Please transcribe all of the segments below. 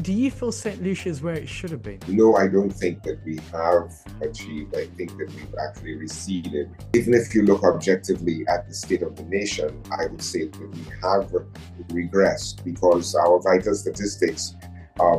do you feel St. Lucia is where it should have been? No, I don't think that we have achieved. I think that we've actually receded. Even if you look objectively at the state of the nation, I would say that we have regressed because our vital statistics,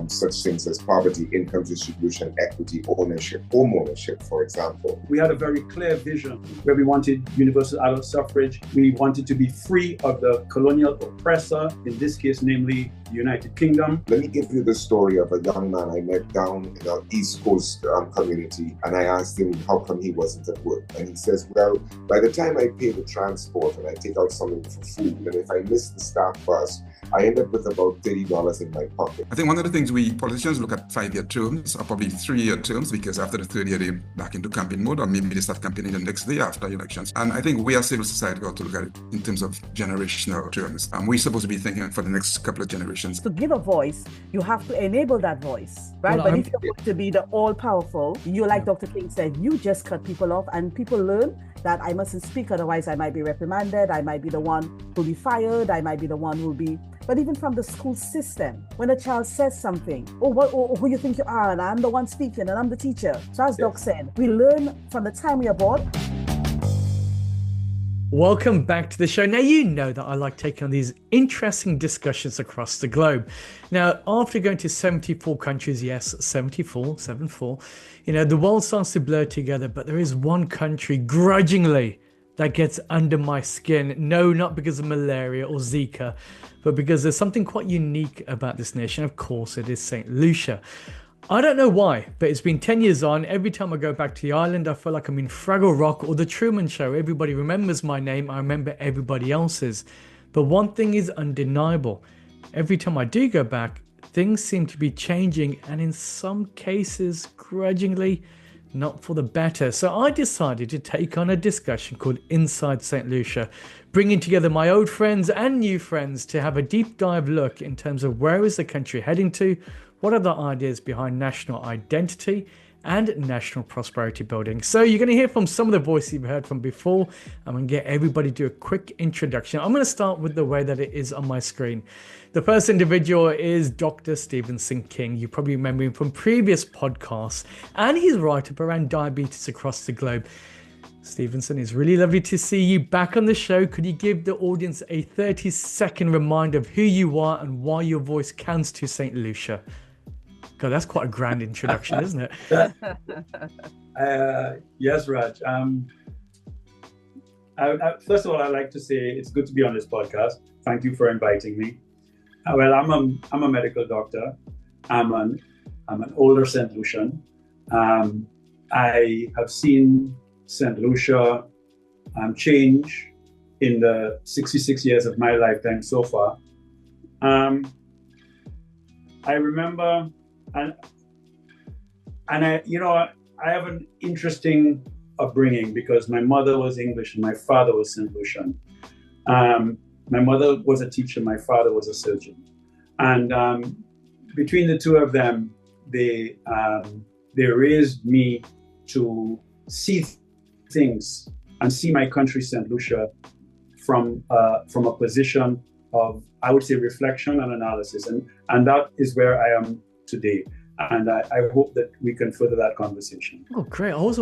such things as poverty, income distribution, equity, ownership, home ownership, for example. We had a very clear vision where we wanted universal adult suffrage. We wanted to be free of the colonial oppressor, in this case, namely the United Kingdom. Let me give you the story of a young man I met down in our East Coast community, and I asked him how come he wasn't at work. And he says, well, by the time I pay the transport and I take out something for food, and if I miss the staff bus, I end up with about $30 in my pocket. I think one of the things we politicians look at 5-year terms or probably 3-year terms, because after the third year they're back into campaign mode, or maybe they start campaigning the next day after elections. And I think we as civil society got to look at it in terms of generational terms. And we're supposed to be thinking for the next couple of generations. To give a voice, you have to enable that voice, right? Well, but if you're going to be the all-powerful, you, like Dr. King said, you just cut people off, and people learn that I mustn't speak, otherwise I might be reprimanded, I might be the one who'll be fired, I might be the one who'll be... But even from the school system, when a child says something, who you think you are, and I'm the one speaking, and I'm the teacher. So as Doc said, we learn from the time we are born. Welcome back to the show. Now, you know that I like taking on these interesting discussions across the globe. Now, after going to 74 countries, yes, 74, the world starts to blur together, but there is one country grudgingly that gets under my skin. No, not because of malaria or Zika, but because there's something quite unique about this nation. Of course, it is St. Lucia. I don't know why, but it's been 10 years on. Every time I go back to the island, I feel like I'm in Fraggle Rock or The Truman Show. Everybody remembers my name. I remember everybody else's. But one thing is undeniable. Every time I do go back, things seem to be changing, and in some cases, grudgingly, not for the better. So I decided to take on a discussion called Inside St. Lucia, bringing together my old friends and new friends to have a deep dive look in terms of where is the country heading to, what are the ideas behind national identity and national prosperity building. So you're going to hear from some of the voices you've heard from before. I'm going to get everybody to do a quick introduction. I'm going to start with the way that it is on my screen. The first individual is Dr. Stevenson King. You probably remember him from previous podcasts, and he's write-up around diabetes across the globe. Stevenson, it's really lovely to see you back on the show. Could you give the audience a 30-second reminder of who you are and why your voice counts to St. Lucia? God, that's quite a grand introduction, isn't it? Yes, Raj. First of all, I'd like to say it's good to be on this podcast. Thank you for inviting me. Well, I'm a medical doctor. I'm an older St. Lucian. I have seen St. Lucia change in the 66 years of my lifetime so far. I remember, and I have an interesting upbringing because my mother was English and my father was St. Lucian. My mother was a teacher, my father was a surgeon. And between the two of them, they raised me to see things and see my country, St. Lucia, from a position of, I would say, reflection and analysis. And that is where I am today. And I hope that we can further that conversation. Oh, great. I was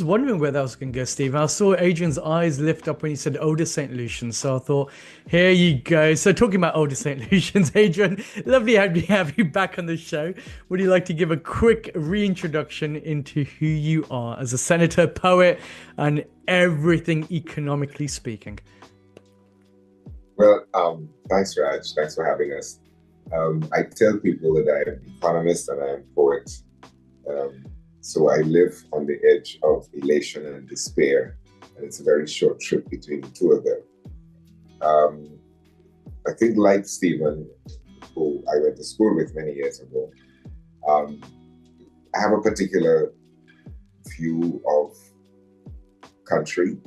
wondering where that was going to go, Steve. I saw Adrian's eyes lift up when he said older St. Lucians. So I thought, here you go. So talking about older St. Lucians, Adrian, lovely to have you back on the show. Would you like to give a quick reintroduction into who you are as a senator, poet, and everything economically speaking? Well, thanks, Raj. Thanks for having us. I tell people that I am an economist and I am a poet. So I live on the edge of elation and despair, and it's a very short trip between the two of them. I think like Stephen, who I went to school with many years ago, I have a particular view of country.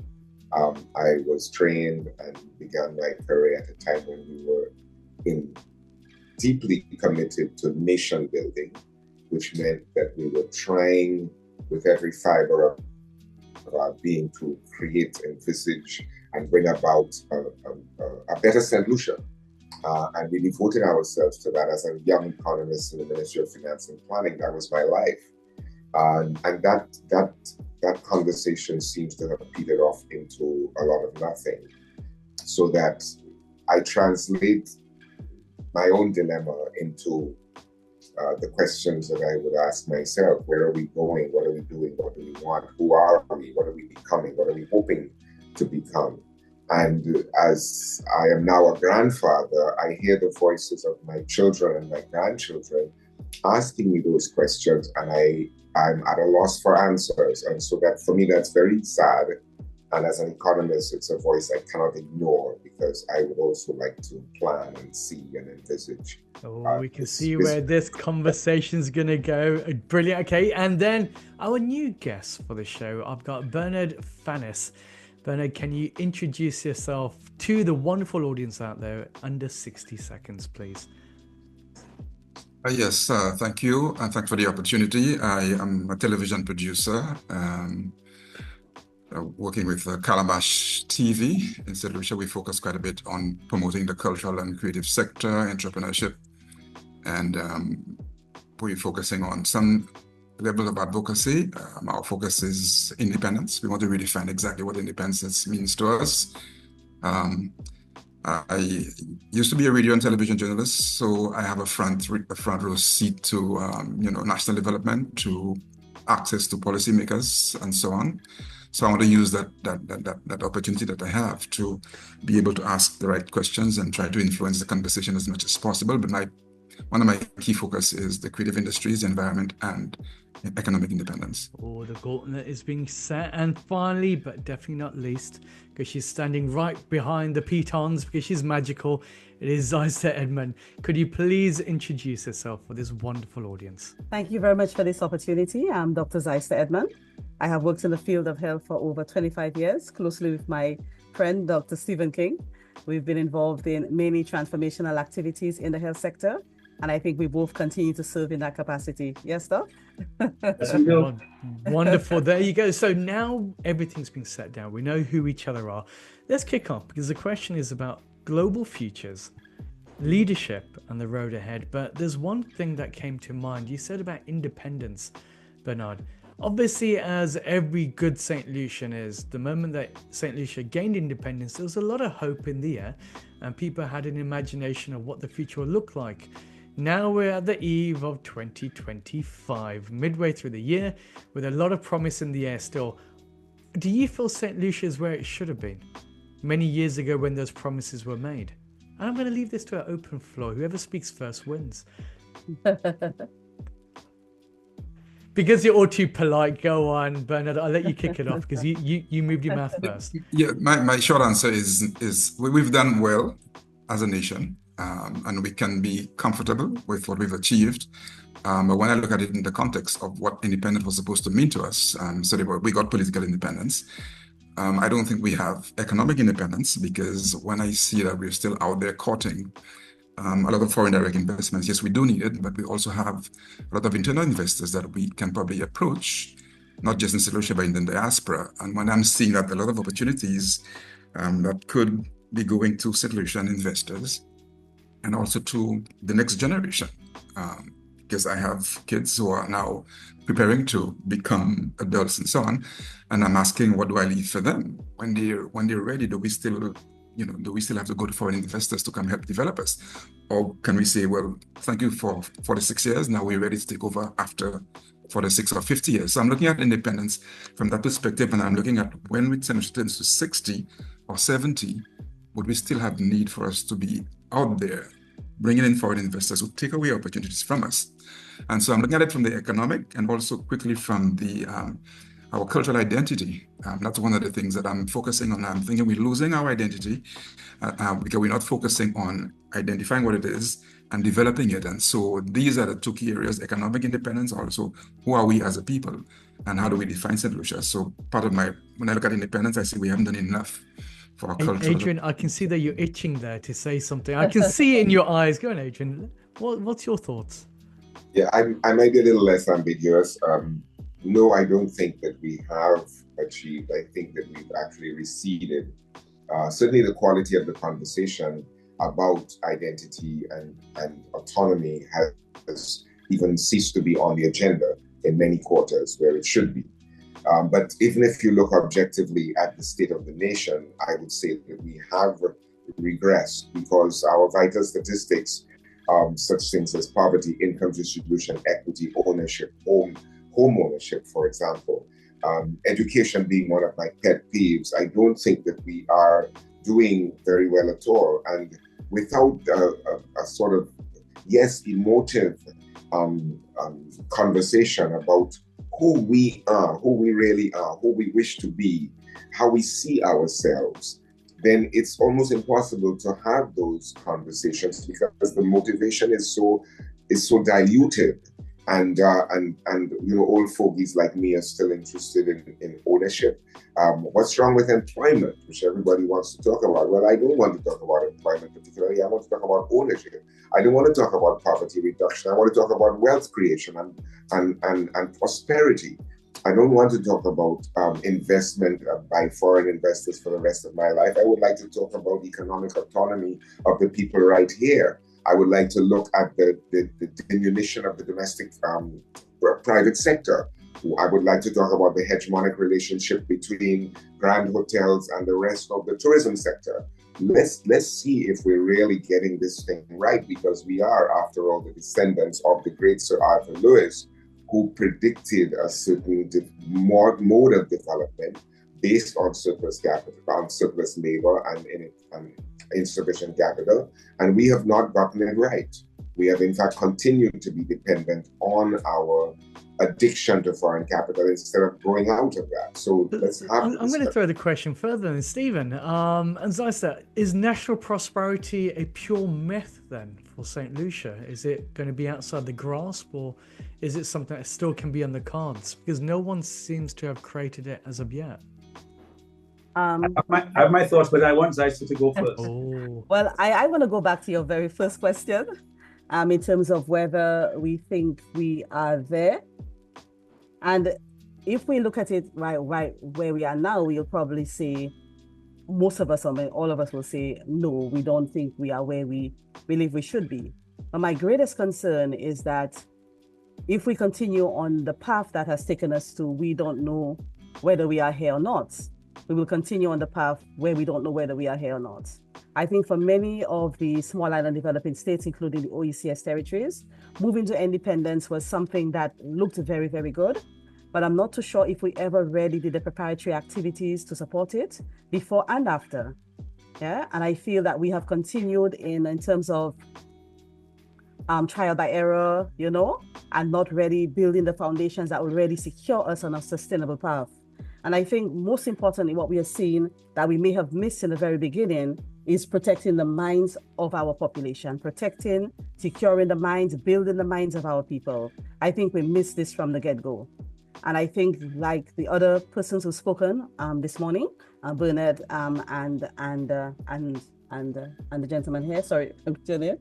I was trained and began my career at a time when we were deeply committed to nation building, which meant that we were trying with every fiber of our being to create, envisage, and bring about a better St. Lucia. And we devoted ourselves to that. As a young economist in the Ministry of Finance and Planning, that was my life. And that conversation seems to have petered off into a lot of nothing. So that I translate my own dilemma into the questions that I would ask myself. Where are we going? What are we doing? What do we want? Who are we? What are we becoming? What are we hoping to become? And as I am now a grandfather, I hear the voices of my children and my grandchildren asking me those questions, and I'm at a loss for answers. And so that, for me, that's very sad. And as an economist, it's a voice I cannot ignore, because I would also like to plan and see and envisage. Oh, we can see where this conversation's going to go. Brilliant. Okay. And then our new guest for the show, I've got Bernard Fanis. Bernard, can you introduce yourself to the wonderful audience out there under 60 seconds, please? Yes, thank you. And thanks for the opportunity. I am a television producer. Working with Calabash TV. In St. Lucia, we focus quite a bit on promoting the cultural and creative sector, entrepreneurship, and we're focusing on some level of advocacy. Our focus is independence. We want to redefine exactly what independence means to us. I used to be a radio and television journalist, so I have a front row seat to national development, to access to policymakers, and so on. So I want to use that opportunity that I have to be able to ask the right questions and try to influence the conversation as much as possible. But one of my key focus is the creative industries, environment, and economic independence. Oh, the gauntlet is being set. And finally, but definitely not least, because she's standing right behind the pitons, because she's magical, it is Xysta Edmund. Could you please introduce yourself for this wonderful audience? Thank you very much for this opportunity. I'm Dr. Xysta Edmund. I have worked in the field of health for over 25 years, closely with my friend, Dr. Stephen King. We've been involved in many transformational activities in the health sector, and I think we both continue to serve in that capacity. Yes, Doc? Wonderful. There you go. So now everything's been set down. We know who each other are. Let's kick off, because the question is about global futures, leadership, and the road ahead. But there's one thing that came to mind. You said about independence, Bernard. Obviously, as every good St. Lucian is, the moment that St. Lucia gained independence, there was a lot of hope in the air, and people had an imagination of what the future would look like. Now we're at the eve of 2025, midway through the year, with a lot of promise in the air still. Do you feel St. Lucia is where it should have been many years ago when those promises were made? And I'm going to leave this to an open floor. Whoever speaks first wins. Because you're all too polite, go on, Bernard. I'll let you kick it off, because you moved your mouth first. Yeah, my short answer is we've done well as a nation, and we can be comfortable with what we've achieved. But when I look at it in the context of what independence was supposed to mean to us, so we got political independence. I don't think we have economic independence, because when I see that we're still out there courting a lot of foreign direct investments, yes, we do need it, but we also have a lot of internal investors that we can probably approach, not just in St. Lucia, but in the diaspora. And when I'm seeing that a lot of opportunities that could be going to St. Lucian investors and also to the next generation, because I have kids who are now preparing to become adults and so on, and I'm asking, what do I leave for them when they're ready? Do we still have to go to foreign investors to come help develop us? Or can we say, well, thank you for 46 years, now we're ready to take over after 46 or 50 years. So I'm looking at independence from that perspective, and I'm looking at when we turns to 60 or 70, would we still have the need for us to be out there bringing in foreign investors who take away opportunities from us? And so I'm looking at it from the economic and also quickly from the our cultural identity. That's one of the things that I'm focusing on. I'm thinking we're losing our identity because we're not focusing on identifying what it is and developing it. And so these are the two key areas: economic independence, also who are we as a people, and how do we define St. Lucia? So when I look at independence, I see we haven't done enough for our culture. Adrian, I can see that you're itching there to say something. I can see it in your eyes. Go on, Adrian. What's your thoughts? Yeah, I might be a little less ambiguous. No, I don't think that we have achieved. I think that we've actually receded. Certainly the quality of the conversation about identity and autonomy has even ceased to be on the agenda in many quarters where it should be. But even if you look objectively at the state of the nation, I would say that we have regressed because our vital statistics, such things as poverty, income distribution, equity, ownership, home ownership, for example, education being one of my pet peeves, I don't think that we are doing very well at all. And without a sort of, yes, emotive conversation about who we are, who we really are, who we wish to be, how we see ourselves, then it's almost impossible to have those conversations because the motivation is so diluted. And old fogies like me are still interested in ownership. What's wrong with employment, which everybody wants to talk about? Well, I don't want to talk about employment particularly. I want to talk about ownership. I don't want to talk about poverty reduction. I want to talk about wealth creation and prosperity. I don't want to talk about investment by foreign investors for the rest of my life. I would like to talk about economic autonomy of the people right here. I would like to look at the diminution of the domestic private sector. I would like to talk about the hegemonic relationship between grand hotels and the rest of the tourism sector. Let's see if we're really getting this thing right, because we are, after all, the descendants of the great Sir Arthur Lewis, who predicted a certain mode of development based on surplus capital, on surplus labor and insufficient capital, and we have not gotten it right. We have in fact continued to be dependent on our addiction to foreign capital instead of growing out of that. So let's have. I'm going to throw the question further than Stephen. And Xysta, is national prosperity a pure myth then for St. Lucia? Is it going to be outside the grasp, or is it something that still can be on the cards? Because no one seems to have created it as of yet. I have my thoughts, but I want Xysta to go first. Oh. Well, I want to go back to your very first question, in terms of whether we think we are there. And if we look at it right where we are now, we'll probably say, most of us, or all of us will say, no, we don't think we are where we believe we should be. But my greatest concern is that if we continue on the path that has taken us to, we don't know whether we are here or not, we will continue on the path where we don't know whether we are here or not. I think for many of the small island developing states, including the OECS territories, moving to independence was something that looked very, very good. But I'm not too sure if we ever really did the preparatory activities to support it before and after. Yeah, and I feel that we have continued in terms of trial by error, and not really building the foundations that will really secure us on a sustainable path. And I think most importantly, what we are seeing that we may have missed in the very beginning is protecting the minds of our population, securing the minds, building the minds of our people. I think we missed this from the get-go. And I think, like the other persons who've spoken this morning, Bernard and the gentleman here, sorry, Adrian.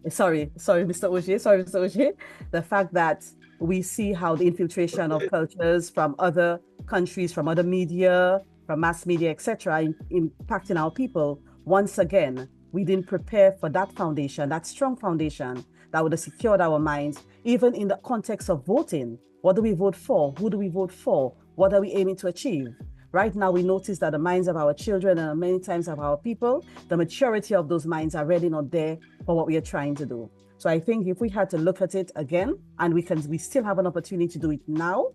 Sorry, Mr. Augier. The fact that we see how the infiltration of cultures from other countries, from other media, from mass media, etc., impacting our people. Once again, we didn't prepare for that foundation, that strong foundation that would have secured our minds, even in the context of voting. What do we vote for? Who do we vote for? What are we aiming to achieve? Right now, we notice that the minds of our children and many times of our people, the maturity of those minds are really not there for what we are trying to do. So I think if we had to look at it again, and we still have an opportunity to do it now,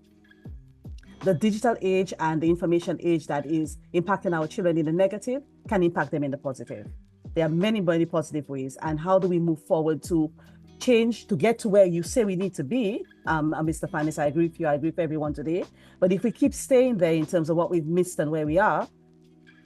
the digital age and the information age that is impacting our children in the negative can impact them in the positive. There are many, many positive ways. And how do we move forward to change, to get to where you say we need to be? Mr. Fanis, I agree with you. I agree with everyone today. But if we keep staying there in terms of what we've missed and where we are,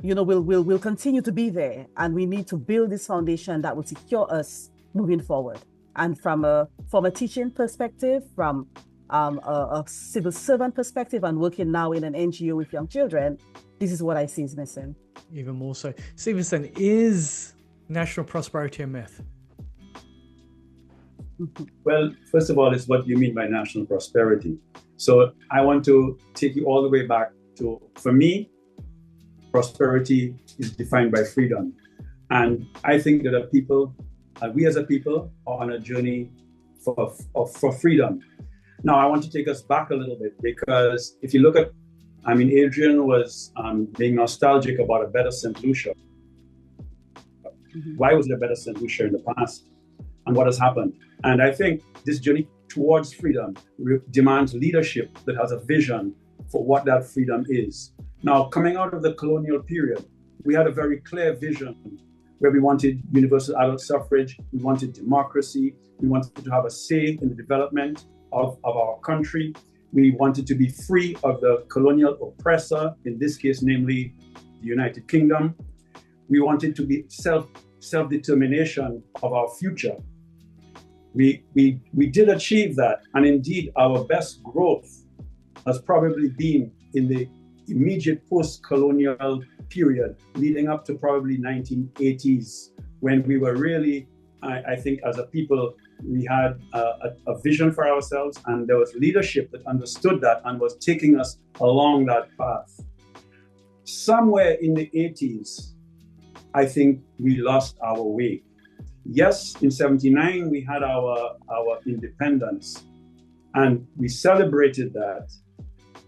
we'll continue to be there. And we need to build this foundation that will secure us moving forward. And from a teaching perspective, from a civil servant perspective, and working now in an NGO with young children, this is what I see is missing. Even more so. Stevenson, is national prosperity a myth? Well, first of all, it's what you mean by national prosperity. So I want to take you all the way back to, for me, prosperity is defined by freedom. And I think that we as a people are on a journey for freedom. Now, I want to take us back a little bit, because if you look at, Adrian was being nostalgic about a better St. Lucia. Why was there a better St. Lucia in the past? And what has happened? And I think this journey towards freedom demands leadership that has a vision for what that freedom is. Now, coming out of the colonial period, we had a very clear vision where we wanted universal adult suffrage, we wanted democracy, we wanted to have a say in the development of our country. We wanted to be free of the colonial oppressor, in this case, namely the United Kingdom. We wanted to be self-determination of our future. We did achieve that, and indeed our best growth has probably been in the immediate post-colonial period, leading up to probably 1980s, when we were really, I think as a people, we had a vision for ourselves, and there was leadership that understood that and was taking us along that path. Somewhere in the 80s, I think we lost our way. Yes, in 79, we had our independence, and we celebrated that.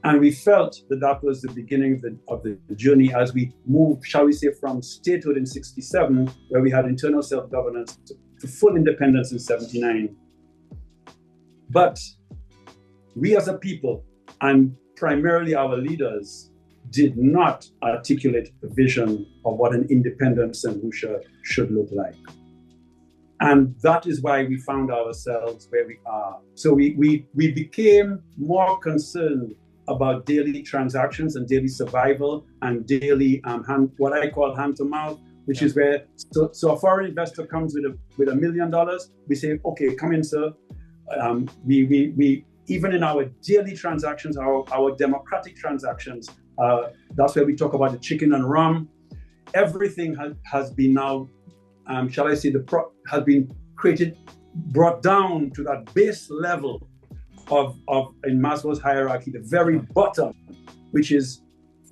And we felt that that was the beginning of the journey as we moved, shall we say, from statehood in 67, where we had internal self-governance, to full independence in 79. But we as a people, and primarily our leaders, did not articulate the vision of what an independent St. Lucia should look like. And that is why we found ourselves where we are. So we became more concerned about daily transactions and daily survival and daily what I call hand to mouth, which is where, so a foreign investor comes with $1 million, we say, okay, come in, sir. We even in our daily transactions, our democratic transactions, that's where we talk about the chicken and rum. Everything has been now, shall I say, has been brought down to that base level of in Maslow's hierarchy, the very bottom, which is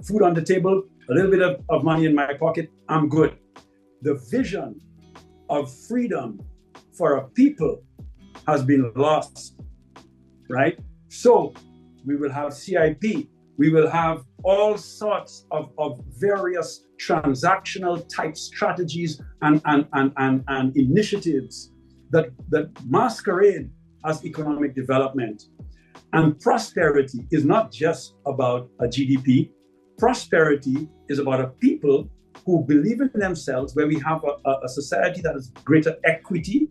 food on the table, a little bit of money in my pocket, I'm good. The vision of freedom for a people has been lost, right? So we will have CIP, we will have all sorts of various transactional type strategies and initiatives that masquerade as economic development. And prosperity is not just about a GDP. Prosperity is about a people who believe in themselves, where we have a society that has greater equity,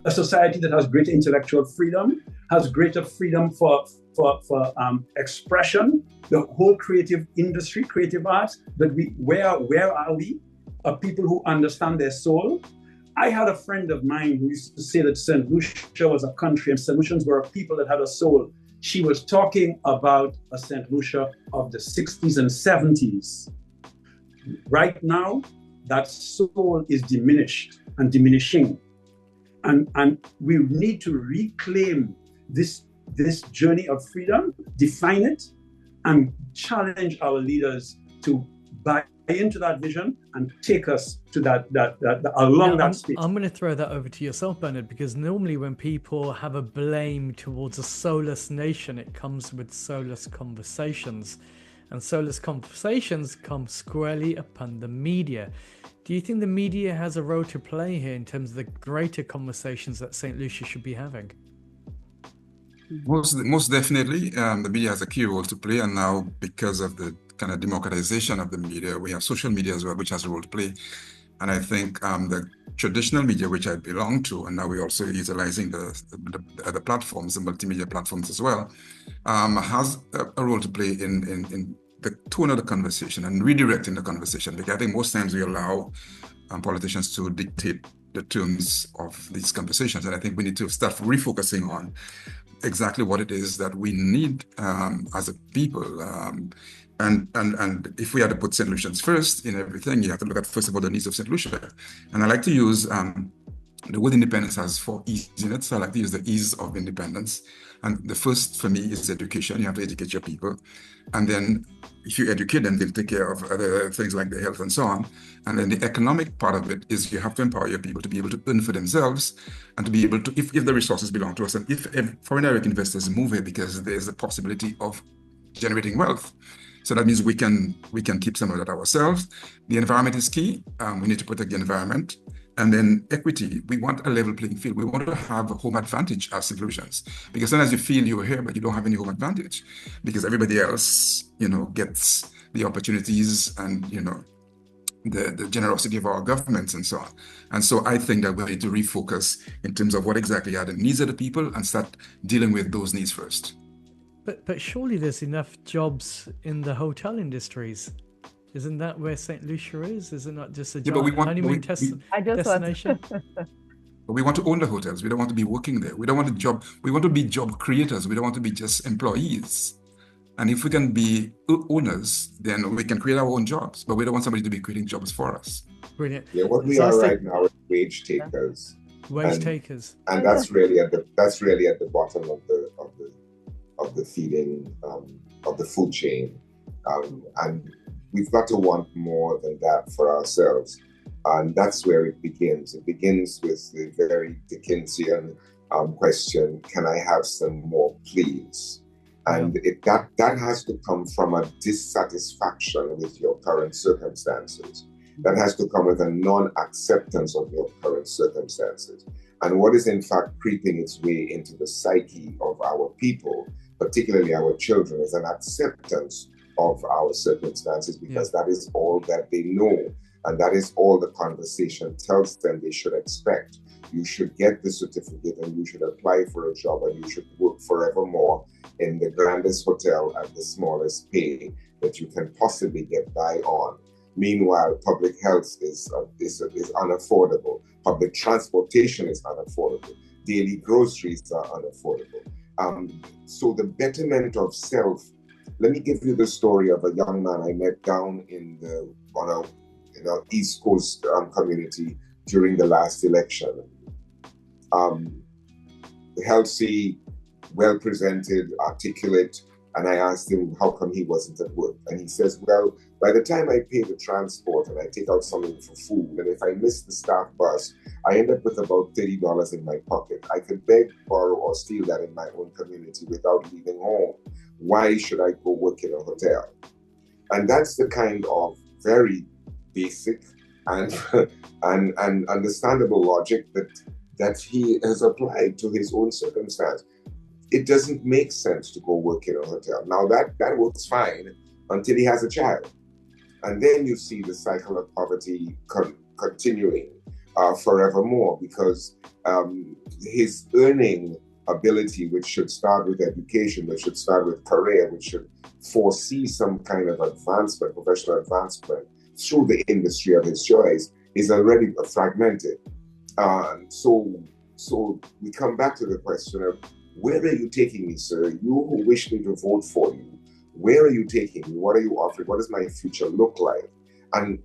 a society that has greater intellectual freedom, has greater freedom for expression, the whole creative industry, creative arts, that where are we? A people who understand their soul. I had a friend of mine who used to say that St. Lucia was a country and St. Lucians were a people that had a soul. She was talking about a St. Lucia of the 60s and 70s. Right now, that soul is diminished and diminishing. And we need to reclaim this journey of freedom, define it, and challenge our leaders to buy into that vision and take us to that along that space. I'm going to throw that over to yourself, Bernard, because normally when people have a blame towards a soulless nation, it comes with soulless conversations, and soulless conversations come squarely upon the media. Do you think the media has a role to play here in terms of the greater conversations that St. Lucia should be having? Most definitely, the media has a key role to play, and now because of the kind of democratization of the media, we have social media as well, which has a role to play. And I think the traditional media, which I belong to, and now we're also utilizing the other platforms, the multimedia platforms as well, has a role to play in the tone of the conversation and redirecting the conversation. Because I think most times we allow politicians to dictate the terms of these conversations, and I think we need to start refocusing on exactly what it is that we need as a people. And if we had to put St. Lucians first in everything, you have to look at, first of all, the needs of St. Lucia. And I like to use The word independence has 4 E's in it, so I like to use the E's of independence. And the first for me is education. You have to educate your people. And then if you educate them, they'll take care of other things like their health and so on. And then the economic part of it is you have to empower your people to be able to earn for themselves and to be able to, if the resources belong to us, and if foreign direct investors move here because there's a possibility of generating wealth. So that means we can keep some of that ourselves. The environment is key. We need to protect the environment. And then equity, we want a level playing field. We want to have a home advantage as solutions. Because sometimes you feel you're here, but you don't have any home advantage because everybody else, gets the opportunities and, the generosity of our governments and so on. And so I think that we need to refocus in terms of what exactly are the needs of the people and start dealing with those needs first. But surely there's enough jobs in the hotel industries. Isn't that where St. Lucia is? Is it not just a honeymoon destination? But we want to own the hotels. We don't want to be working there. We don't want we want to be job creators. We don't want to be just employees. And if we can be owners, then we can create our own jobs. But we don't want somebody to be creating jobs for us. Brilliant. Yeah, what we are right now is wage takers. Takers. And that's really at the bottom of the feeding of the food chain. And we've got to want more than that for ourselves. And that's where it begins. It begins with the very Dickensian question, can I have some more, please? And that has to come from a dissatisfaction with your current circumstances. That has to come with a non-acceptance of your current circumstances. And what is in fact creeping its way into the psyche of our people, particularly our children, is an acceptance of our circumstances because that is all that they know. And that is all the conversation tells them they should expect. You should get the certificate and you should apply for a job and you should work forevermore in the grandest hotel at the smallest pay that you can possibly get by on. Meanwhile, public health is unaffordable. Public transportation is unaffordable. Daily groceries are unaffordable. So the betterment of self. Let me give you the story of a young man I met down in our East Coast community during the last election. Healthy, well-presented, articulate, and I asked him how come he wasn't at work. And he says, well, by the time I pay the transport and I take out something for food, and if I miss the staff bus, I end up with about $30 in my pocket. I could beg, borrow, or steal that in my own community without leaving home. Why should I go work in a hotel? And that's the kind of very basic and understandable logic that he has applied to his own circumstance. It doesn't make sense to go work in a hotel. Now that works fine until he has a child. And then you see the cycle of poverty continuing forevermore because his earning ability, which should start with education, which should start with career, which should foresee some kind of advancement, professional advancement through the industry of his choice, is already fragmented. So we come back to the question of, where are you taking me, sir? You who wish me to vote for you, where are you taking me? What are you offering? What does my future look like? And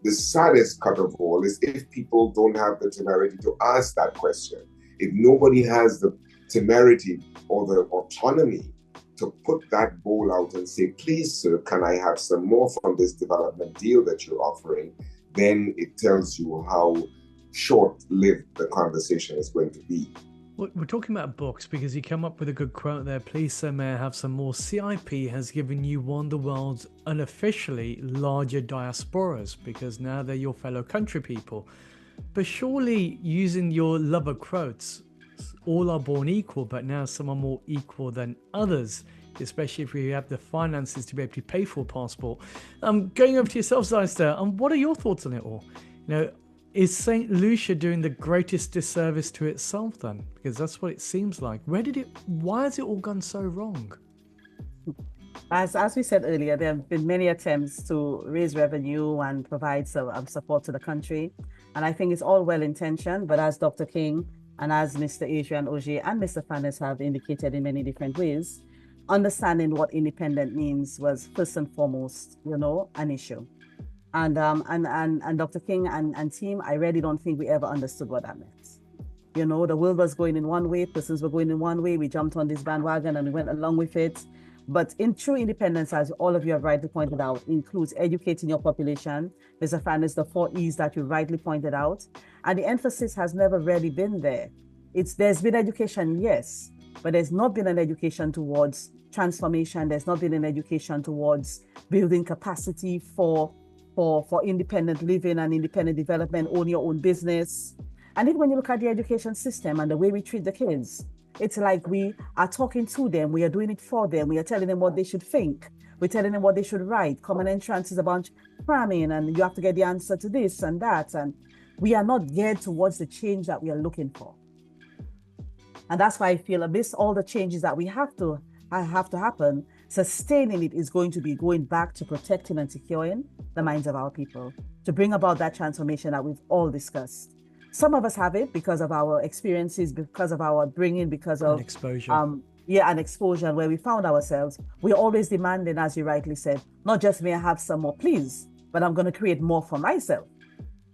the saddest cut of all is if people don't have the temerity to ask that question. If nobody has the temerity or the autonomy to put that bowl out and say, please, sir, can I have some more from this development deal that you're offering? Then it tells you how short-lived the conversation is going to be. We're talking about books because you come up with a good quote there. Please, sir, may I have some more? CIP has given you one of the world's unofficially larger diasporas because now they're your fellow country people. But surely using your lover quotes, all are born equal, but now some are more equal than others, especially if you have the finances to be able to pay for a passport. Going over to yourself, Xysta, what are your thoughts on it all? Is St. Lucia doing the greatest disservice to itself then? Because that's what it seems like. Why has it all gone so wrong? As we said earlier, there have been many attempts to raise revenue and provide some support to the country. And I think it's all well-intentioned, but as Dr. King and as Mr. Adrian Augier and Mr. Fanis have indicated in many different ways, understanding what independent means was first and foremost, an issue. And Dr. King and team, I really don't think we ever understood what that meant. You know, the world was going in one way, persons were going in one way. We jumped on this bandwagon and we went along with it. But in true independence, as all of you have rightly pointed out, includes educating your population. Mr. Fanis, the 4 E's that you rightly pointed out. And the emphasis has never really been there. There's been education, yes, but there's not been an education towards transformation. There's not been an education towards building capacity for independent living and independent development, own your own business. And even when you look at the education system and the way we treat the kids, it's like we are talking to them, we are doing it for them, we are telling them what they should think, we're telling them what they should write. Common entrance is about cramming, and you have to get the answer to this and that. And we are not geared towards the change that we are looking for. And that's why I feel amidst all the changes that we have to happen, sustaining it is going to be going back to protecting and securing the minds of our people, to bring about that transformation that we've all discussed. Some of us have it because of our experiences, because of our bringing, because of exposure. And exposure, where we found ourselves. We're always demanding, as you rightly said, not just may I have some more, please, but I'm going to create more for myself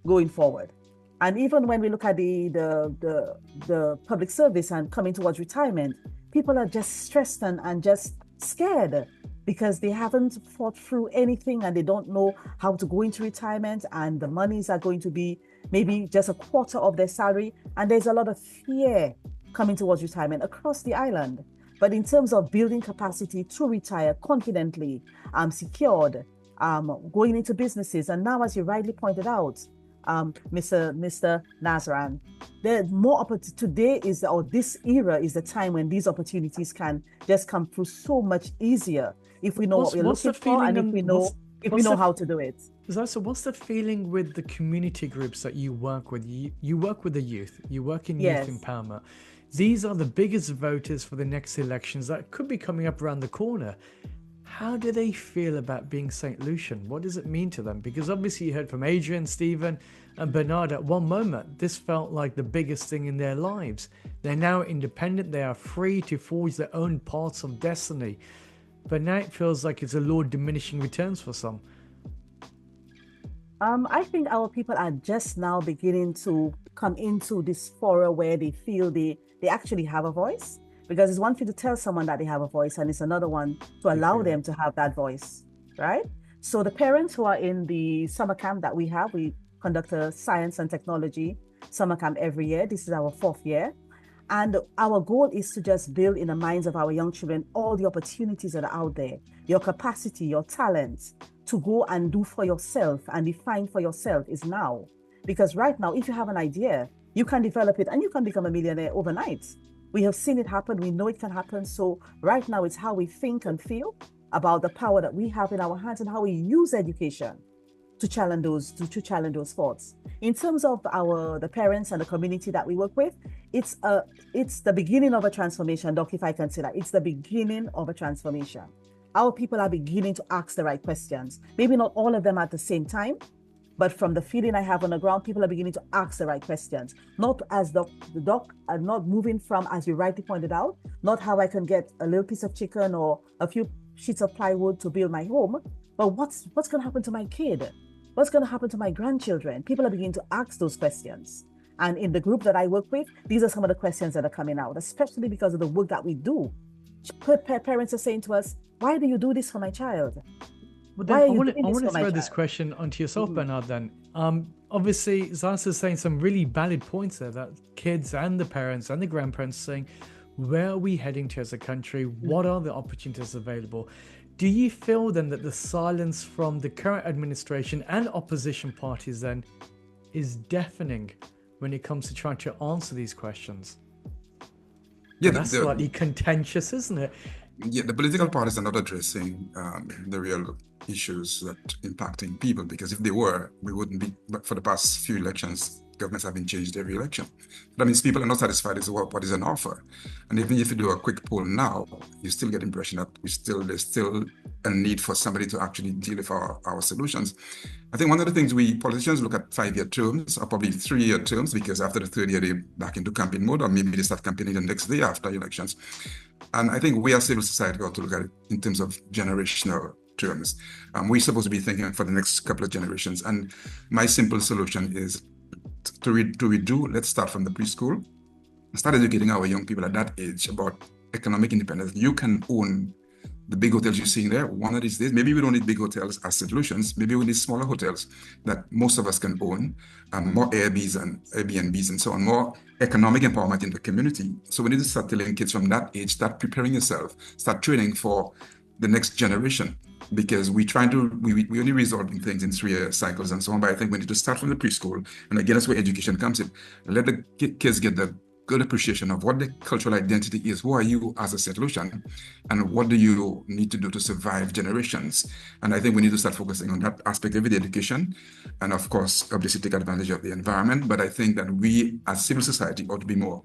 going forward. And even when we look at the public service and coming towards retirement, people are just stressed and just scared because they haven't thought through anything and they don't know how to go into retirement, and the monies are going to be maybe just a quarter of their salary. And there's a lot of fear coming towards retirement across the island. But in terms of building capacity to retire confidently, secured, going into businesses, and now, as you rightly pointed out, Mr. Nazran, there more today is, or this era is the time when these opportunities can just come through so much easier if we know what we're looking for and if we know how to do it. So what's the feeling with the community groups that you work with? You work with the youth, you work in youth empowerment. These are the biggest voters for the next elections that could be coming up around the corner. How do they feel about being St. Lucian? What does it mean to them? Because obviously you heard from Adrian, Stephen, and Bernard at one moment. This felt like the biggest thing in their lives. They're now independent. They are free to forge their own paths of destiny. But now it feels like it's a law of diminishing returns for some. I think our people are just now beginning to come into this forum where they feel they actually have a voice. Because it's one thing to tell someone that they have a voice, and it's another one to allow them to have that voice, right? So the parents who are in the summer camp that we have, we conduct a science and technology summer camp every year. This is our 4th year. And our goal is to just build in the minds of our young children all the opportunities that are out there, your capacity, your talents to go and do for yourself and define for yourself is now. Because right now, if you have an idea, you can develop it and you can become a millionaire overnight. We have seen it happen. We know it can happen. So right now, it's how we think and feel about the power that we have in our hands and how we use education to challenge those thoughts. In terms of the parents and the community that we work with, it's the beginning of a transformation, Doc, if I can say that. It's the beginning of a transformation. Our people are beginning to ask the right questions. Maybe not all of them at the same time, but from the feeling I have on the ground, people are beginning to ask the right questions. Not as the doc are not moving from, as you rightly pointed out, not how I can get a little piece of chicken or a few sheets of plywood to build my home, but what's going to happen to my kid? What's going to happen to my grandchildren? People are beginning to ask those questions. And in the group that I work with, these are some of the questions that are coming out, especially because of the work that we do. Parents are saying to us, why do you do this for my child? Well, then I want to throw this question onto yourself, Bernard, then. Obviously, Xysta is saying some really valid points there, that kids and the parents and the grandparents saying, where are we heading to as a country? What are the opportunities available? Do you feel then that the silence from the current administration and opposition parties then is deafening when it comes to trying to answer these questions? Yeah, that's slightly contentious, isn't it? Yeah, the political parties are not addressing the real issues that impacting people, because if they were, we wouldn't be. But for the past few elections, governments have been changed every election. That means people are not satisfied with what is on offer. And even if you do a quick poll now, you still get the impression that there's still a need for somebody to actually deal with our solutions. I think one of the things politicians look at 5-year terms or probably 3-year terms, because after the 3rd year, they're back into campaign mode, or maybe they start campaigning the next day after elections. And I think we as civil society got to look at it in terms of generational terms. We're supposed to be thinking for the next couple of generations. And my simple solution is let's start from the preschool, start educating our young people at that age about economic independence. You can own the big hotels you're seeing there. One of these days, maybe we don't need big hotels as solutions. Maybe we need smaller hotels that most of us can own, more Airbnbs and so on, more economic empowerment in the community. So we need to start telling kids from that age, start preparing yourself, start training for the next generation. Because we only resolving things in 3-year cycles and so on. But I think we need to start from the preschool, and again, that's where education comes in. Let the kids get the good appreciation of what the cultural identity is. Who are you as a solution, and what do you need to do to survive generations? And I think we need to start focusing on that aspect of the education, and of course, obviously take advantage of the environment. But I think that we, as civil society, ought to be more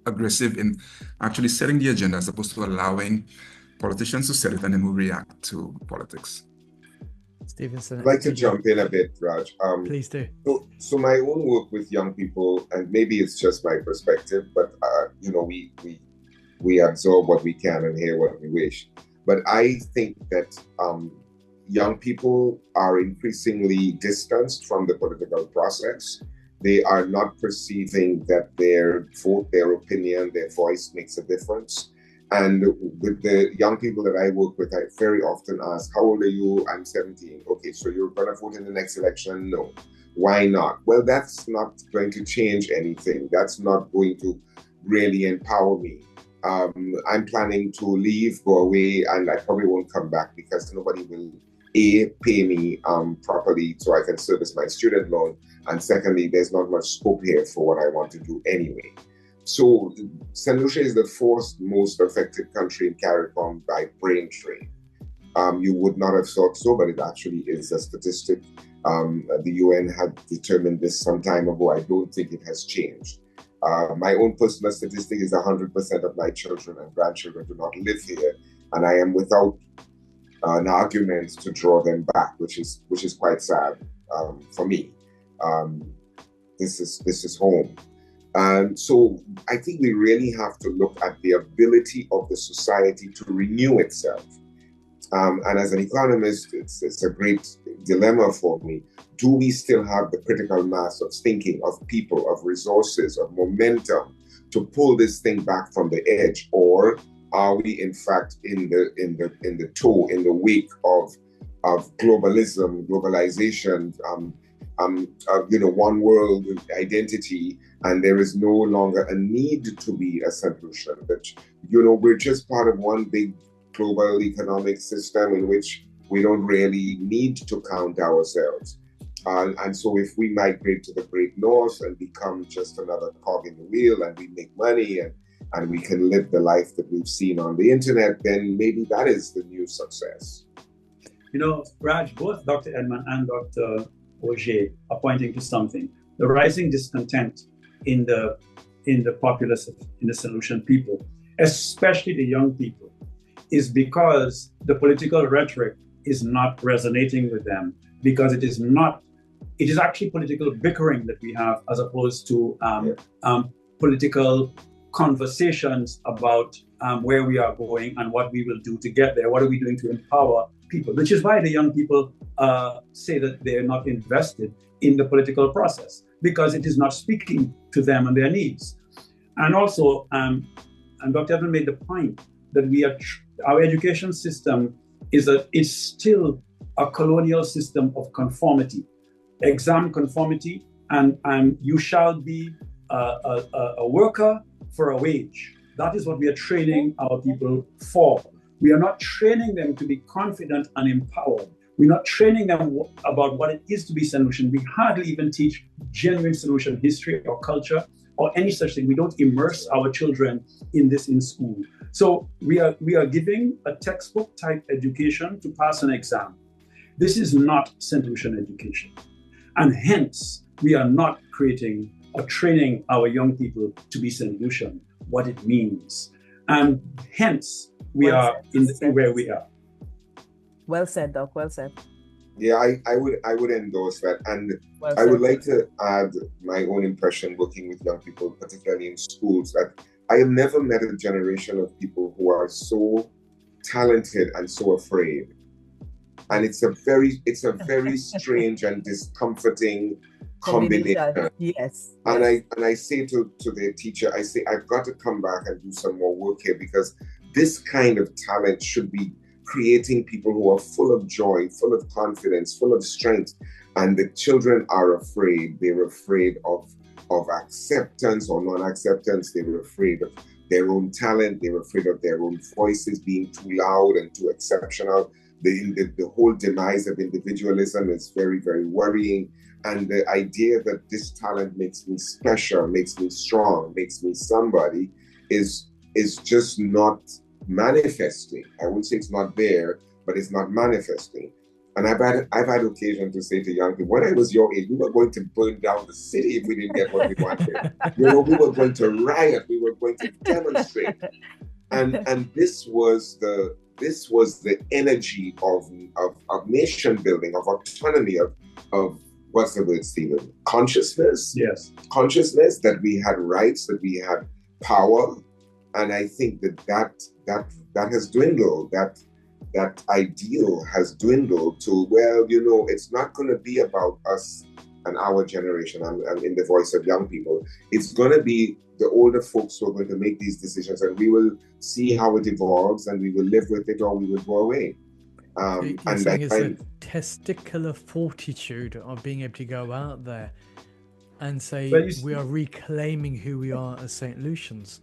aggressive in actually setting the agenda as opposed to allowing politicians to set it and then we react to politics. Stevenson, I'd like to jump in a bit, Raj. Please do. So my own work with young people, and maybe it's just my perspective, but we absorb what we can and hear what we wish. But I think that young people are increasingly distanced from the political process. They are not perceiving that their vote, their opinion, their voice makes a difference. And with the young people that I work with, I very often ask, how old are you? I'm 17. Okay, so you're going to vote in the next election? No. Why not? Well, that's not going to change anything. That's not going to really empower me. I'm planning to leave, go away, and I probably won't come back because nobody will, A, pay me properly so I can service my student loan. And secondly, there's not much scope here for what I want to do anyway. So St. Lucia is the fourth most affected country in CARICOM by brain drain. You would not have thought so, but it actually is a statistic. The UN had determined this some time ago. I don't think it has changed. My own personal statistic is 100% of my children and grandchildren do not live here, and I am without an argument to draw them back, which is quite sad for me. This is home. So I think we really have to look at the ability of the society to renew itself. And as an economist, it's a great dilemma for me. Do we still have the critical mass of thinking, of people, of resources, of momentum to pull this thing back from the edge? Or are we in fact in the wake of globalization, one world identity, and there is no longer a need to be a solution? That, we're just part of one big global economic system in which we don't really need to count ourselves. And so if we migrate to the Great North and become just another cog in the wheel and we make money and we can live the life that we've seen on the internet, then maybe that is the new success. Raj, both Dr. Edmund and Dr. Augier are pointing to something. The rising discontent in the populace, in the solution people, especially the young people, is because the political rhetoric is not resonating with them, because it is actually political bickering that we have, as opposed to political conversations about where we are going and what we will do to get there. What are we doing to empower people? Which is why the young people say that they're not invested in the political process, because it is not speaking to them and their needs. And also, and Dr. Edmund made the point that our education system it's still a colonial system of conformity, exam conformity, and you shall be a worker for a wage. That is what we are training our people for. We are not training them to be confident and empowered. We're not training them about what it is to be solution. We hardly even teach genuine solution history or culture or any such thing. We don't immerse our children in this in school. So we are giving a textbook type education to pass an exam. This is not solution education. And hence, we are not creating or training our young people to be solution, what it means. And hence, we are where we are. Well said, Doc. Well said. Yeah, I would endorse that. And I would like to add my own impression working with young people, particularly in schools, that I have never met a generation of people who are so talented and so afraid. And it's a very strange and discomforting combination. Yes. And I say to the teacher, I say, I've got to come back and do some more work here, because this kind of talent should be creating people who are full of joy, full of confidence, full of strength. And the children are afraid. They're afraid of acceptance or non-acceptance. They're afraid of their own talent. They're afraid of their own voices being too loud and too exceptional. The whole demise of individualism is very, very worrying. And the idea that this talent makes me special, makes me strong, makes me somebody is just not manifesting. I wouldn't say it's not there, but it's not manifesting. And I've had occasion to say to young people, when I was your age, we were going to burn down the city if we didn't get what we wanted. We were going to riot. We were going to demonstrate. And this was the energy of nation building, of autonomy, of what's the word, Stephen? Consciousness. Yes. Consciousness that we had rights, that we had power. And I think that has dwindled. That ideal has dwindled to, well, it's not going to be about us and our generation. I'm in the voice of young people. It's going to be the older folks who are going to make these decisions, and we will see how it evolves, and we will live with it, or we will go away. You're saying it's a testicular fortitude of being able to go out there and say, we are reclaiming who we are as St. Lucians.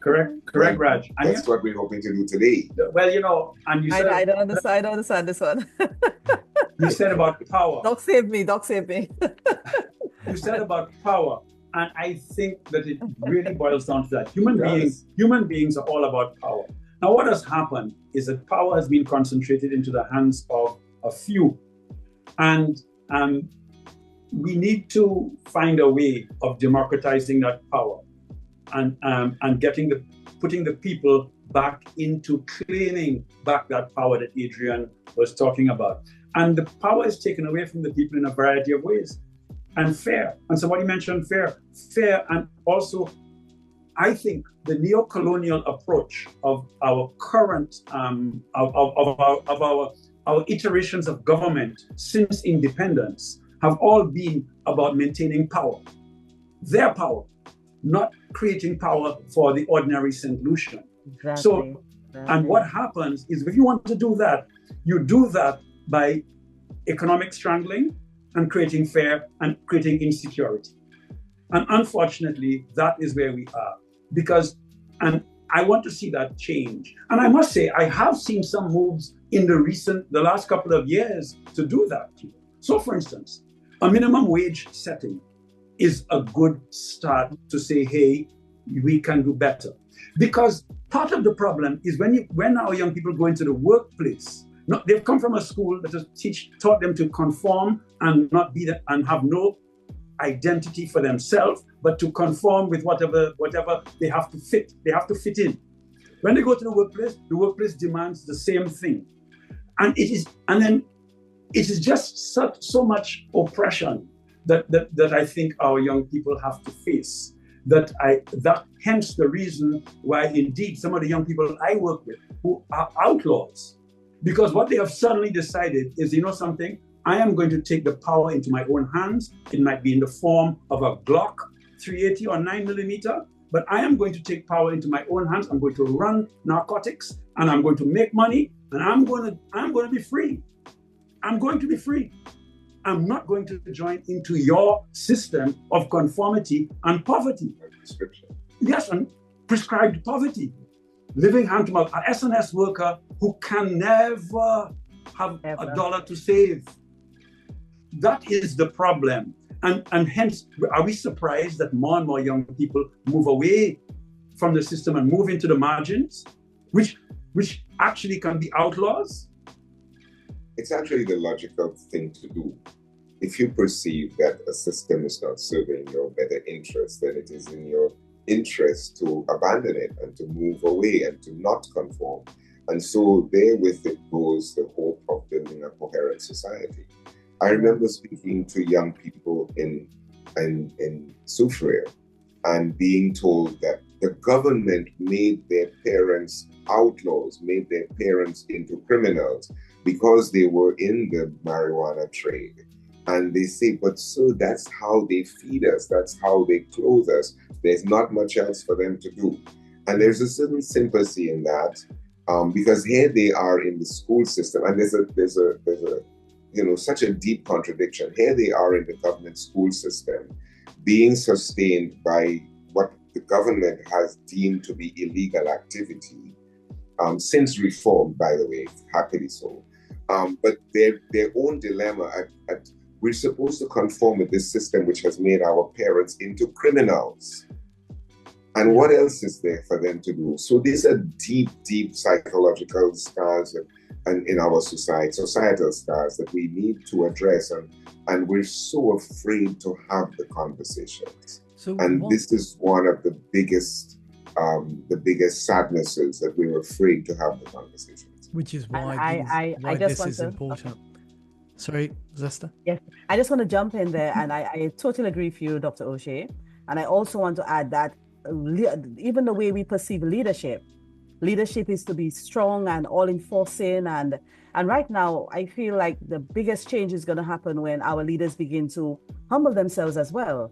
Correct, Raj. And that's what we're hoping to do today. Well, and you said... I don't understand this one. You said about power. Doc save me. You said about power. And I think that it really boils down to that. Human beings are all about power. Now, what has happened is that power has been concentrated into the hands of a few. And we need to find a way of democratizing that power and putting the people back into claiming back that power that Adrian was talking about. And the power is taken away from the people in a variety of ways. And fair. And somebody mentioned fair, and also, I think the neo-colonial approach of our current our iterations of government since independence have all been about maintaining power, their power, not creating power for the ordinary St. Lucian. Exactly. And what happens is, if you want to do that, you do that by economic strangling and creating fear and creating insecurity. And unfortunately, that is where we are. And I want to see that change. And I must say, I have seen some moves in the last couple of years to do that. So for instance, a minimum wage setting is a good start to say, hey, we can do better. Because part of the problem is when our young people go into the workplace, they've come from a school that has taught them to conform and not be that, and have no identity for themselves, but to conform with whatever they have to fit. They have to fit in. When they go to the workplace demands the same thing, and then it is just so much oppression that I think our young people have to face. That hence the reason why indeed some of the young people I work with who are outlaws. Because what they have suddenly decided is, something, I am going to take the power into my own hands. It might be in the form of a Glock 380 or 9mm, but I am going to take power into my own hands. I'm going to run narcotics, and I'm going to make money, and I'm going to be free. I'm going to be free. I'm not going to join into your system of conformity and poverty. Yes, and prescribed poverty. Living hand to mouth, an SNS worker who can never have a dollar to save. That is the problem. And hence, are we surprised that more and more young people move away from the system and move into the margins, which actually can be outlaws? It's actually the logical thing to do. If you perceive that a system is not serving your better interest, then it is in your interest to abandon it and to move away and to not conform. And so therewith it goes the hope of building a coherent society. I remember speaking to young people in Soufriere and being told that the government made their parents outlaws, made their parents into criminals, because they were in the marijuana trade. And they say, but so that's how they feed us, that's how they clothe us. There's not much else for them to do. And there's a certain sympathy in that, because here they are in the school system, and there's a such a deep contradiction. Here they are in the government school system, being sustained by what the government has deemed to be illegal activity, since reform, by the way, happily so. But their own dilemma we're supposed to conform with this system which has made our parents into criminals. And what else is there for them to do? So these are deep, deep psychological scars and in our societal scars that we need to address. And we're so afraid to have the conversations. This is one of the biggest sadnesses, that we're afraid to have the conversations. Which is why this is important. Sorry, Xysta? Yes, I just want to jump in there, and I totally agree with you, Dr. Augier. And I also want to add that even the way we perceive leadership is to be strong and all-enforcing. And right now, I feel like the biggest change is going to happen when our leaders begin to humble themselves as well.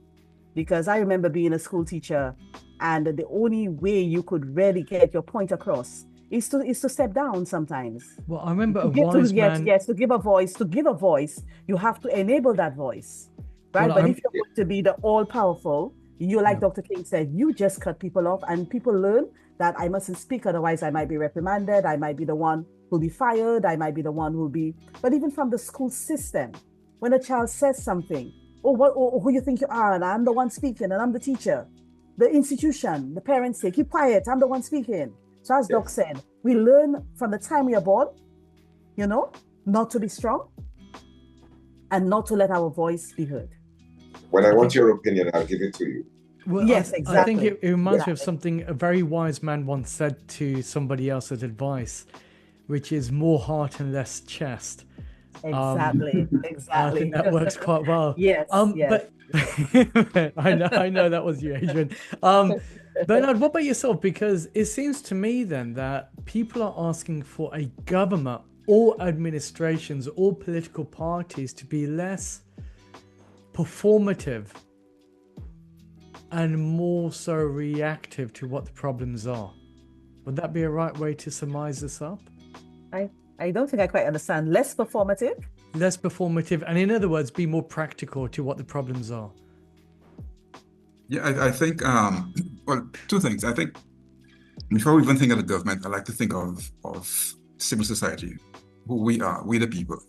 Because I remember being a school teacher, and the only way you could really get your point across is to step down sometimes. Well, I remember to give a voice, you have to enable that voice, right? But if you're going to be the all-powerful, like Dr. King said, you just cut people off, and people learn that I mustn't speak, otherwise I might be reprimanded, I might be the one who'll be fired, I might be the one who'll be... But even from the school system, when a child says something, who you think you are, and I'm the one speaking, and I'm the teacher. The institution, the parents say, keep quiet, I'm the one speaking. So as Doc said, we learn from the time we are born, not to be strong and not to let our voice be heard. When I want your opinion, I'll give it to you. Well, yes, exactly. I think it reminds me of something a very wise man once said to somebody else as advice, which is more heart and less chest. Exactly. I think that works quite well. Yes. But I know that was you, Adrian. Bernard, what about yourself? Because it seems to me then that people are asking for a government or administrations or political parties to be less performative and more so reactive to what the problems are. Would that be a right way to surmise this up? I don't think I quite understand. Less performative? Less performative, and in other words, be more practical to what the problems are. Yeah, I think, two things. I think before we even think of the government, I like to think of civil society, who we are, we the people.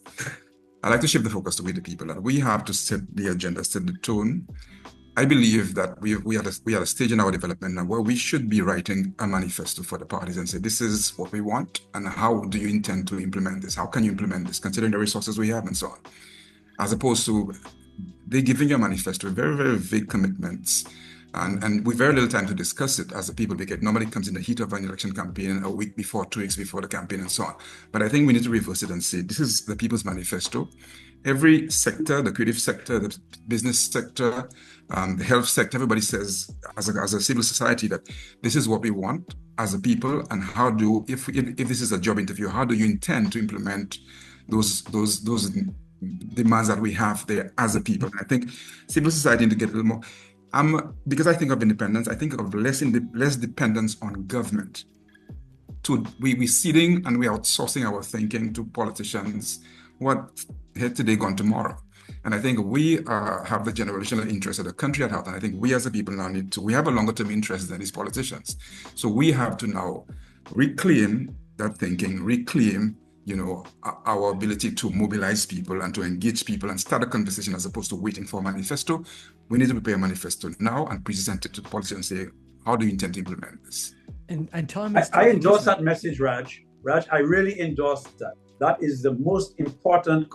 I like to shift the focus to we the people, and we have to set the agenda, set the tone. I believe that we are at a stage in our development now where we should be writing a manifesto for the parties and say, this is what we want, and how do you intend to implement this? How can you implement this, considering the resources we have and so on? As opposed to they giving you a manifesto, very, very vague commitments, and with very little time to discuss it as the people get. Normally it comes in the heat of an election campaign, a week before, 2 weeks before the campaign and so on. But I think we need to reverse it and say, this is the people's manifesto. Every sector, the creative sector, the business sector, the health sector, everybody says as a civil society that this is what we want as a people, and how do, if this is a job interview, how do you intend to implement those demands that we have there as a people? And I think civil society need to get a little more, because I think of independence, I think of less dependence on government. We're ceding and we're outsourcing our thinking to politicians. What here today, gone tomorrow. And I think we have the generational interest of the country at heart. And I think we as a people now we have a longer term interest than these politicians. So we have to now reclaim that thinking, reclaim, our ability to mobilize people and to engage people and start a conversation as opposed to waiting for a manifesto. We need to prepare a manifesto now and present it to the politicians and say, how do you intend to implement this? And time is I endorse that message, Raj. I really endorse that. That is the most important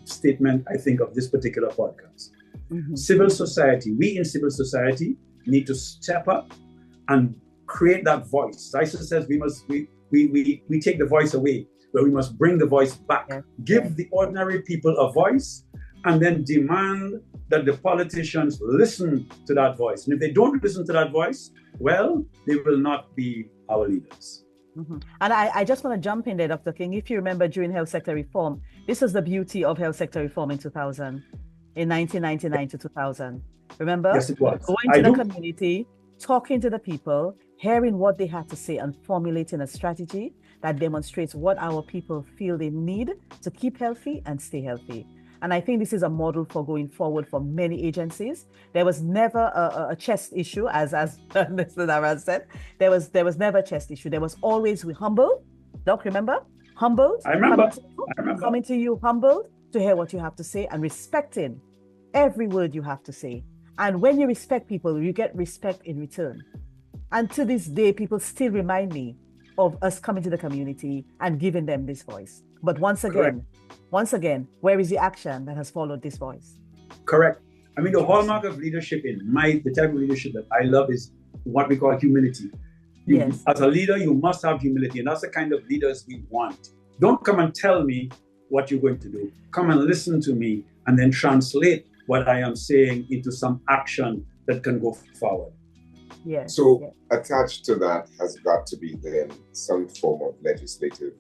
statement, I think, of this particular podcast. Mm-hmm. Civil society, we in civil society need to step up and create that voice. Xysta says we take the voice away, but we must bring the voice back. Yeah. Give the ordinary people a voice, and then demand that the politicians listen to that voice. And if they don't listen to that voice, well, they will not be our leaders. And I just want to jump in there, Dr. King. If you remember during health sector reform, this was the beauty of health sector reform in 2000, in 1999 to 2000. Remember? Yes, it was. Going to the community, talking to the people, hearing what they had to say, and formulating a strategy that demonstrates what our people feel they need to keep healthy and stay healthy. And I think this is a model for going forward for many agencies. There was never a chest issue, as Mr. Nazran said. There was never a chest issue. There was always humble. Doc, remember? Humbled. I remember. Coming to you humbled to hear what you have to say and respecting every word you have to say. And when you respect people, you get respect in return. And to this day, people still remind me of us coming to the community and giving them this voice. But once again, where is the action that has followed this voice? Correct. I mean, the hallmark of leadership the type of leadership that I love is what we call humility. Yes. As a leader, you must have humility, and that's the kind of leaders we want. Don't come and tell me what you're going to do. Come and listen to me and then translate what I am saying into some action that can go forward. Yes. So attached to that has got to be then some form of legislative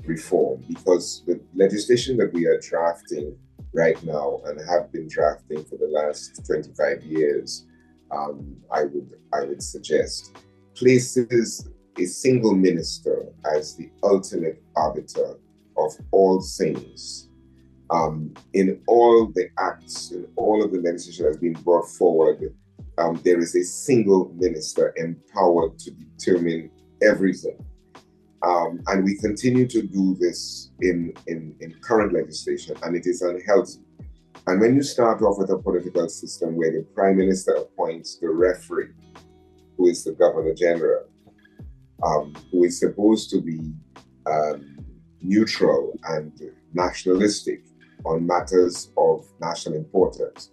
reform, because the legislation that we are drafting right now and have been drafting for the last 25 years, I would suggest, places a single minister as the ultimate arbiter of all things. In all the acts, in all of the legislation that's been brought forward, there is a single minister empowered to determine everything. And we continue to do this in current legislation, and it is unhealthy. And when you start off with a political system where the Prime Minister appoints the referee, who is the Governor General, who is supposed to be neutral and nationalistic on matters of national importance,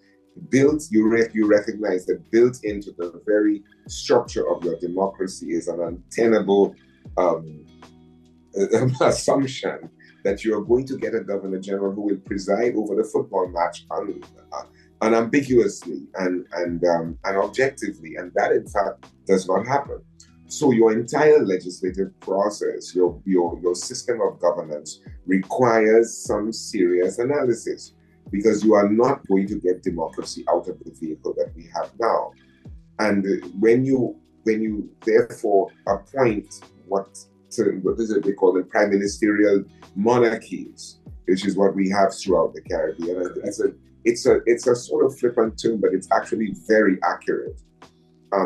you recognize that built into the very structure of your democracy is an untenable assumption that you are going to get a Governor General who will preside over the football match unambiguously and objectively, and that in fact does not happen. So your entire legislative process, your system of governance requires some serious analysis, because you are not going to get democracy out of the vehicle that we have now. And when you therefore appoint what is it they call the prime ministerial monarchies, which is what we have throughout the Caribbean. It's a sort of flippant term, but it's actually very accurate.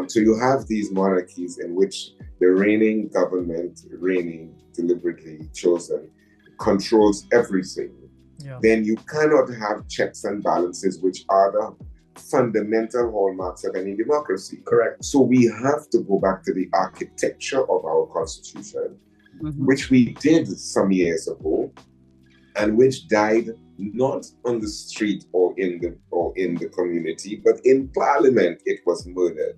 So you have these monarchies in which the reigning government, deliberately chosen, controls everything. Yeah. Then you cannot have checks and balances, which are the fundamental hallmarks of any democracy. Correct. So we have to go back to the architecture of our constitution, which we did some years ago, and which died not on the street or in the community, but in Parliament. It was murdered,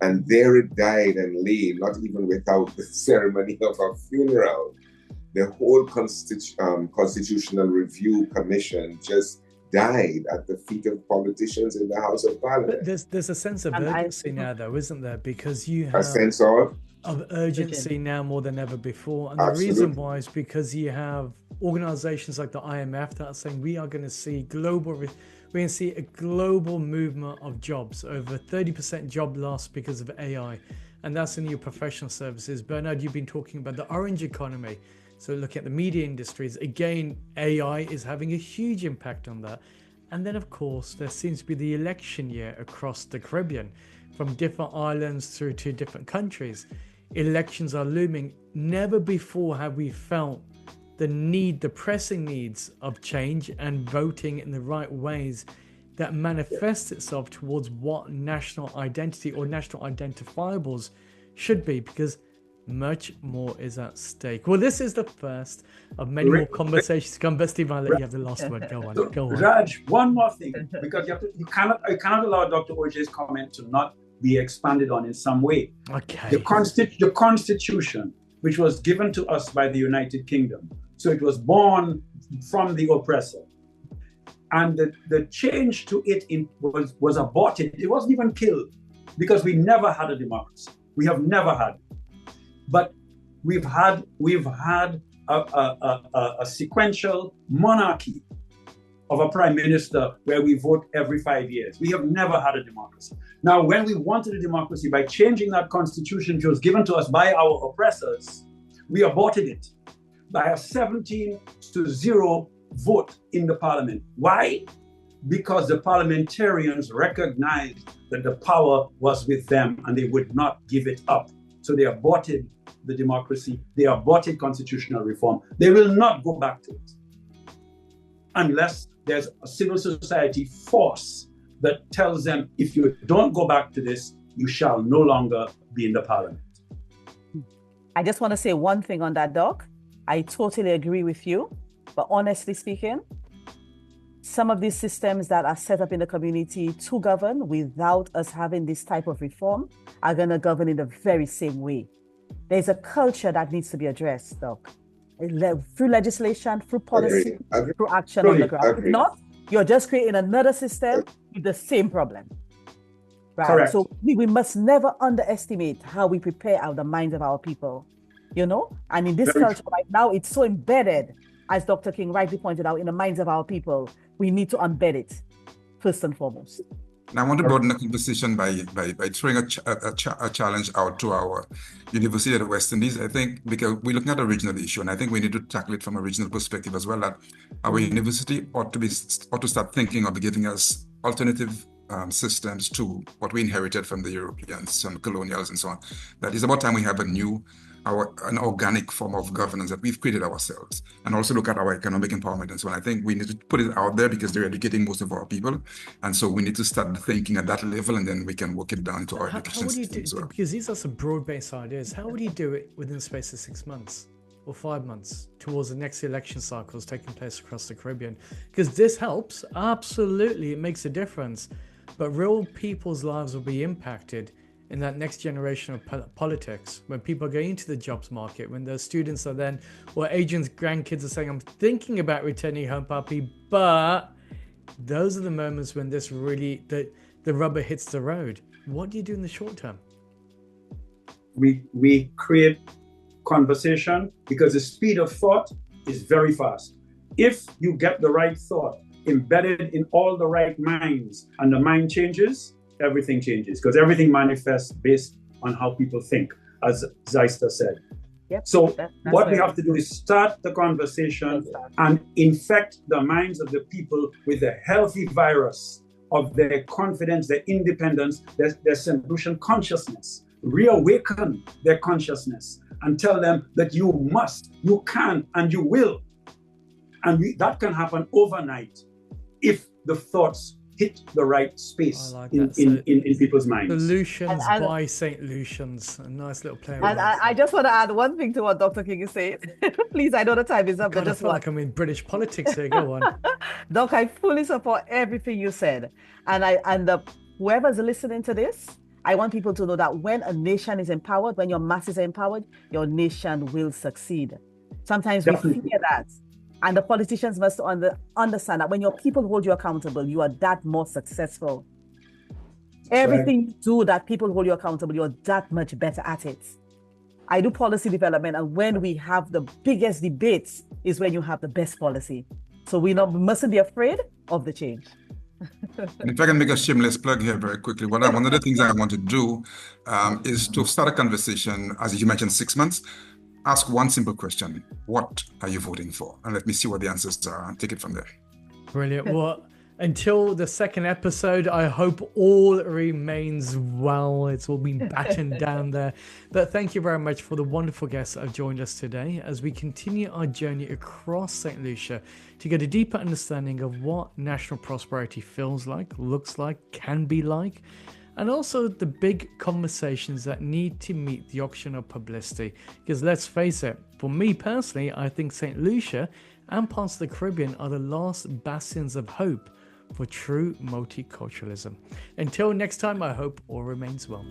and there it died and lay, not even without the ceremony of a funeral. The whole Constitutional Review Commission just died at the feet of politicians in the House of Parliament. But there's a sense of urgency now, though, isn't there? Because you have a sense of urgency now more than ever before. And Absolutely. The reason why is because you have organizations like the IMF that are saying we are going to see a global movement of jobs, over 30% job loss because of AI. And that's in your professional services. Bernard, you've been talking about the orange economy. So look at the media industries. Again, AI is having a huge impact on that. And then, of course, there seems to be the election year across the Caribbean, from different islands through to different countries. Elections are looming. Never before have we felt the pressing needs of change and voting in the right ways that manifests itself towards what national identity or national identifiables should be, because much more is at stake. Well, this is the first of many more conversations to come. But Steve, I'll let you have the last word. Go on. Raj, one more thing, because you cannot allow Dr. Augier's comment to not be expanded on in some way. Okay. The Constitution, which was given to us by the United Kingdom, so it was born from the oppressor, and the change to it was aborted. It wasn't even killed, because we never had a democracy. We have never had. But we've had a sequential monarchy of a prime minister where we vote every 5 years. We have never had a democracy. Now, when we wanted a democracy by changing that constitution which was given to us by our oppressors, we aborted it by a 17-0 vote in the parliament. Why? Because the parliamentarians recognized that the power was with them and they would not give it up. So they aborted the democracy, they aborted constitutional reform. They will not go back to it unless there's a civil society force that tells them, if you don't go back to this, you shall no longer be in the parliament. I just want to say one thing on that, Doc. I totally agree with you. But honestly speaking, some of these systems that are set up in the community to govern without us having this type of reform are going to govern in the very same way. There's a culture that needs to be addressed, Doc. Through legislation, through policy, through action on the ground. If not, you're just creating another system with the same problem. Right? Correct. So we must never underestimate how we prepare the minds of our people, you know? And in this culture right now, it's so embedded, as Dr. King rightly pointed out, in the minds of our people. We need to embed it first and foremost. Now, I want to broaden the conversation by throwing a challenge out to our University of the West Indies. I think because we're looking at a regional issue, and I think we need to tackle it from a regional perspective as well. That our university ought to start thinking of giving us alternative systems to what we inherited from the Europeans and colonials and so on. That is about time we have an organic form of governance that we've created ourselves, and also look at our economic empowerment and so on. I think we need to put it out there because they're educating most of our people, and so we need to start thinking at that level, and then we can work it down to our education system as well. Because these are some broad-based ideas. How would you do it within the space of 6 months or 5 months towards the next election cycles taking place across the Caribbean? Because this helps, absolutely, it makes a difference, but real people's lives will be impacted in that next generation of politics, when people are going into the jobs market, when the students are then, or agents' grandkids are saying, I'm thinking about returning home, puppy, but those are the moments when this really, the rubber hits the road. What do you do in the short term? We create conversation because the speed of thought is very fast. If you get the right thought embedded in all the right minds and the mind changes, everything changes, because everything manifests based on how people think, as Xysta said. Yep, so what we have to do is start the conversation and infect the minds of the people with the healthy virus of their confidence, their independence, their solution consciousness. Reawaken their consciousness and tell them that you must, you can, and you will. And that can happen overnight if the thoughts hit the right space in people's minds. Solutions by St. Lucians. A nice little play. And I just want to add one thing to what Dr. King is saying. Please, I know the time is up, but just feel like I'm in British politics here. Go on. Doc, I fully support everything you said. And whoever's listening to this, I want people to know that when a nation is empowered, when your masses are empowered, your nation will succeed. Sometimes we fear that. And the politicians must understand that when your people hold you accountable, you are that more successful. Everything you do that people hold you accountable, you're that much better at it. I do policy development, and when we have the biggest debates is when you have the best policy. So we mustn't be afraid of the change. And if I can make a shameless plug here very quickly, one of the things I want to do is to start a conversation, as you mentioned, 6 months. Ask one simple question: what are you voting for? And let me see what the answers are and take it from there. Brilliant. Well, until the second episode, I hope all remains well. It's all been battened down there. But thank you very much for the wonderful guests that have joined us today as we continue our journey across St. Lucia to get a deeper understanding of what national prosperity feels like, looks like, can be like, and also the big conversations that need to meet the option of publicity. Because let's face it, for me personally, I think St. Lucia and parts of the Caribbean are the last bastions of hope for true multiculturalism. Until next time, I hope all remains well.